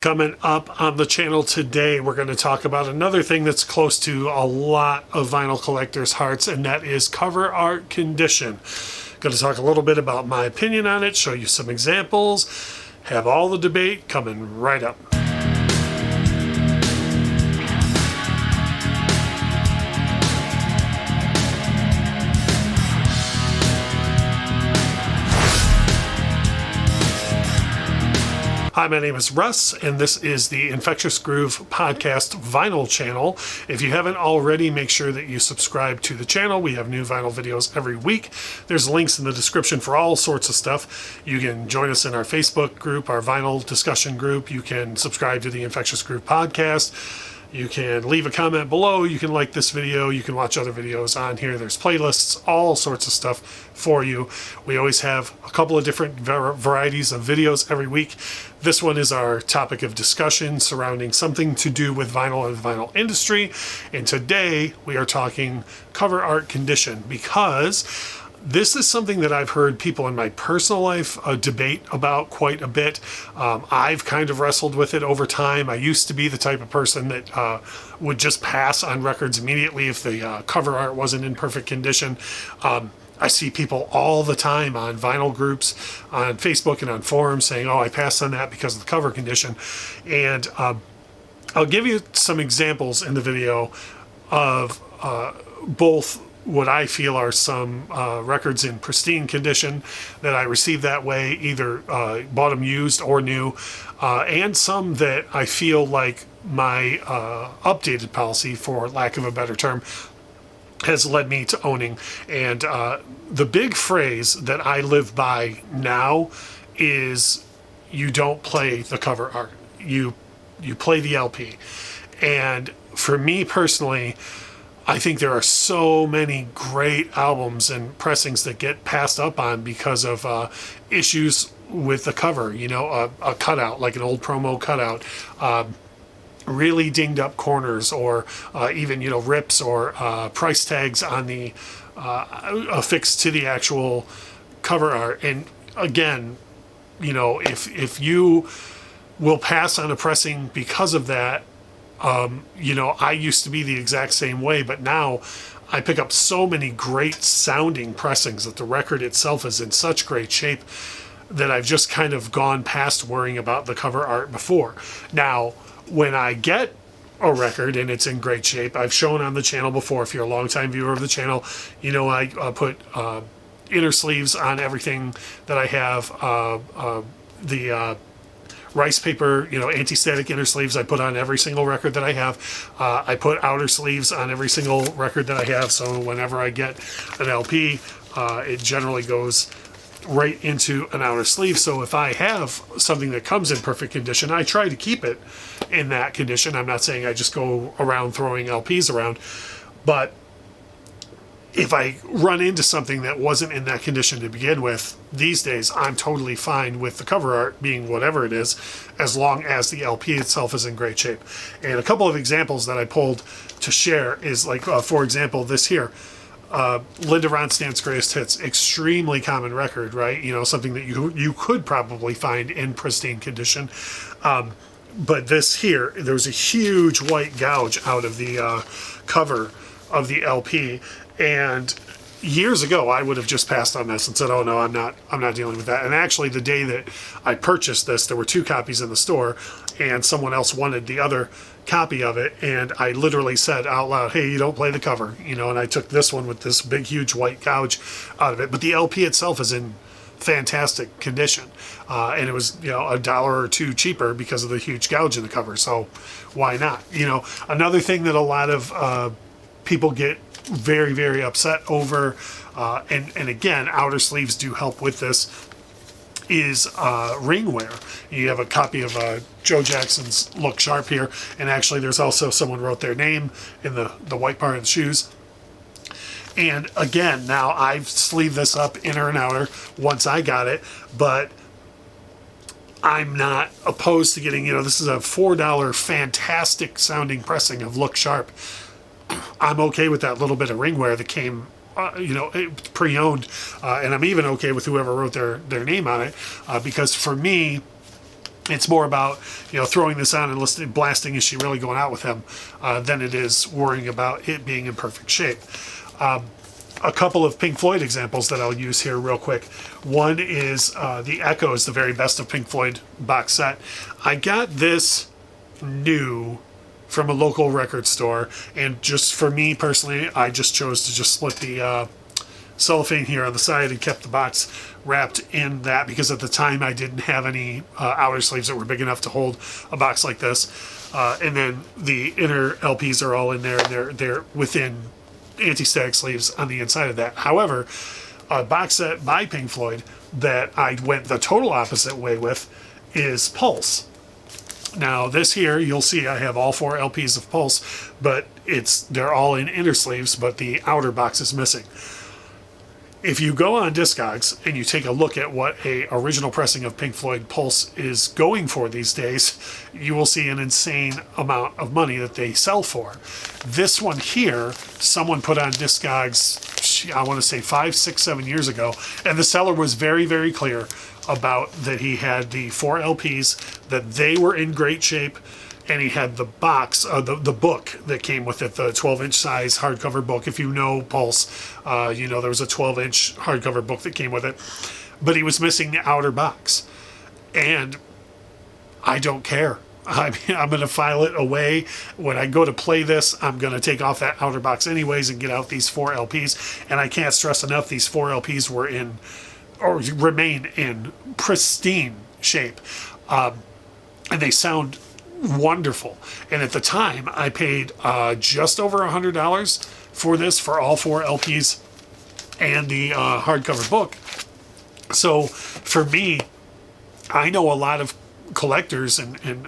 Coming up on the channel today, we're going to talk about another thing that's close to a lot of vinyl collectors' hearts, and that is cover art condition. Going to talk a little bit about my opinion on it, show you some examples, have all the debate coming right up. Hi, my name is Russ, and this is the Infectious Groove Podcast Vinyl channel. If you haven't already, make sure that you subscribe to the channel. We have new vinyl videos every week. There's links in the description for all sorts of stuff. You can join us in our Facebook group, our vinyl discussion group. You can subscribe to the Infectious Groove Podcast. You can leave a comment below. You can like this video. You can watch other videos on here. There's playlists, all sorts of stuff for you. We always have a couple of different varieties of videos every week. This one is our topic of discussion surrounding something to do with vinyl and the vinyl industry. And today we are talking cover art condition, because this is something that I've heard people in my personal life debate about quite a bit. I've kind of wrestled with it over time. I used to be the type of person that would just pass on records immediately if the cover art wasn't in perfect condition. I see people all the time on vinyl groups, on Facebook and on forums saying, oh, I passed on that because of the cover condition. And I'll give you some examples in the video of both what I feel are some records in pristine condition that I received that way, either bought them used or new, and some that I feel like my updated policy, for lack of a better term, has led me to owning. And the big phrase that I live by now is, you don't play the cover art, you play the LP. And for me personally, I think there are so many great albums and pressings that get passed up on because of issues with the cover. You know, a cutout, like an old promo cutout, really dinged up corners, or even, you know, rips or price tags on the affixed to the actual cover art. And again, you know, if you will pass on a pressing because of that, you know, I used to be the exact same way, but now I pick up so many great sounding pressings that the record itself is in such great shape that I've just kind of gone past worrying about the cover art before. Now, when I get a record and it's in great shape, I've shown on the channel before, if you're a longtime viewer of the channel, you know, I put inner sleeves on everything that I have. The rice paper, you know, anti-static inner sleeves I put on every single record that I have. I put outer sleeves on every single record that I have, so whenever I get an LP, it generally goes right into an outer sleeve. So if I have something that comes in perfect condition, I try to keep it in that condition. I'm not saying I just go around throwing LPs around, but if I run into something that wasn't in that condition to begin with, these days I'm totally fine with the cover art being whatever it is, as long as the LP itself is in great shape. And a couple of examples that I pulled to share is, like, for example, this here, Linda Ronstadt's Greatest Hits, extremely common record, right? You know, something that you could probably find in pristine condition. But this here, there was a huge white gouge out of the cover of the LP. And years ago, I would have just passed on this and said, "Oh no, I'm not dealing with that." And actually, the day that I purchased this, there were 2 copies in the store, and someone else wanted the other copy of it. And I literally said out loud, "Hey, you don't play the cover," you know. And I took this one with this big, huge white gouge out of it. But the LP itself is in fantastic condition, and it was, you know, $1 or $2 cheaper because of the huge gouge in the cover. So why not? You know, another thing that a lot of people get very, very upset over, and again, outer sleeves do help with this, is ring wear. You have a copy of Joe Jackson's Look Sharp here, and actually there's also someone wrote their name in the white part of the shoes. And again, now I've sleeved this up inner and outer once I got it, but I'm not opposed to getting, you know, this is a $4 fantastic sounding pressing of Look Sharp. I'm okay with that little bit of ring wear that came you know, pre-owned, and I'm even okay with whoever wrote their name on it, because for me, It's more about, throwing this on and listening, blasting, is she really going out with him, than it is worrying about it being in perfect shape. A couple of Pink Floyd examples that I'll use here real quick. One is the Echoes, the very best of Pink Floyd box set. I got this new from a local record store, and just for me personally, I just chose to just split the cellophane here on the side and kept the box wrapped in that, because at the time I didn't have any outer sleeves that were big enough to hold a box like this. And then the inner LPs are all in there, and they're within anti-static sleeves on the inside of that. However, a box set by Pink Floyd that I went the total opposite way with is Pulse. Now this here, you'll see I have all 4 LPs of Pulse, but they're all in inner sleeves, but the outer box is missing. If you go on Discogs and you take a look at what a original pressing of Pink Floyd Pulse is going for these days, you will see an insane amount of money that they sell for. This one here, someone put on Discogs, I want to say 5, 6, 7 years ago, and the seller was very, very clear about that he had the 4 LPs, that they were in great shape, and he had the box, the book that came with it, the 12-inch size hardcover book. If you know Pulse, there was a 12-inch hardcover book that came with it. But he was missing the outer box. And I don't care. I'm going to file it away. When I go to play this, I'm going to take off that outer box anyways and get out these 4 LPs. And I can't stress enough, these 4 LPs were in, or remain in, pristine shape. And they sound wonderful. And at the time I paid just over $100 for this, for all 4 LPs and the hardcover book. So for me, I know a lot of collectors and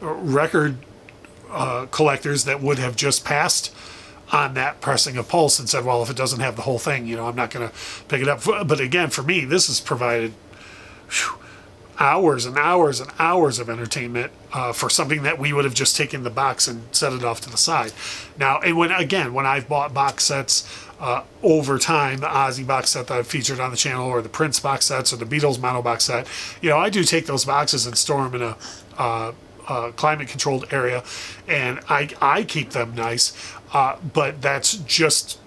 record collectors that would have just passed on that pressing of Pulse and said, well, if it doesn't have the whole thing, I'm not going to pick it up. But again, for me, this has provided hours and hours and hours of entertainment for something that we would have just taken the box and set it off to the side. Now, and when I've bought box sets over time, the Ozzy box set that I've featured on the channel, or the Prince box sets, or the Beatles mono box set, I do take those boxes and store them in a climate controlled area, and I keep them nice, but that's just,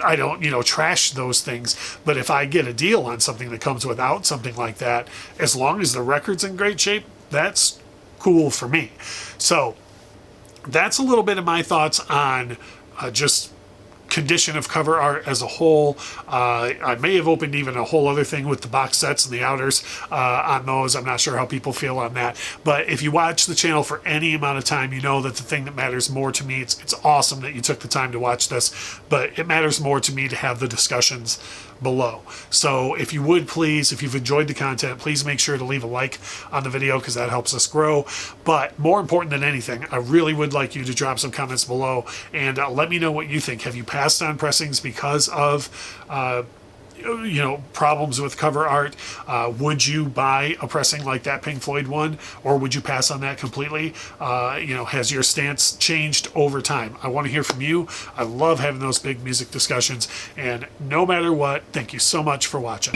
I don't, trash those things. But if I get a deal on something that comes without something like that, as long as the record's in great shape, that's cool for me. So that's a little bit of my thoughts on just condition of cover art as a whole. I may have opened even a whole other thing with the box sets and the outers on those. I'm not sure how people feel on that. But if you watch the channel for any amount of time, you know that the thing that matters more to me, it's awesome that you took the time to watch this, but it matters more to me to have the discussions below. So if you would please, if you've enjoyed the content, please make sure to leave a like on the video, because that helps us grow. But more important than anything, I really would like you to drop some comments below and let me know what you think. Have you passed on pressings because of problems with cover art? Would you buy a pressing like that Pink Floyd one, or would you pass on that completely? Has your stance changed over time? I want to hear from you. I love having those big music discussions, and no matter what, thank you so much for watching.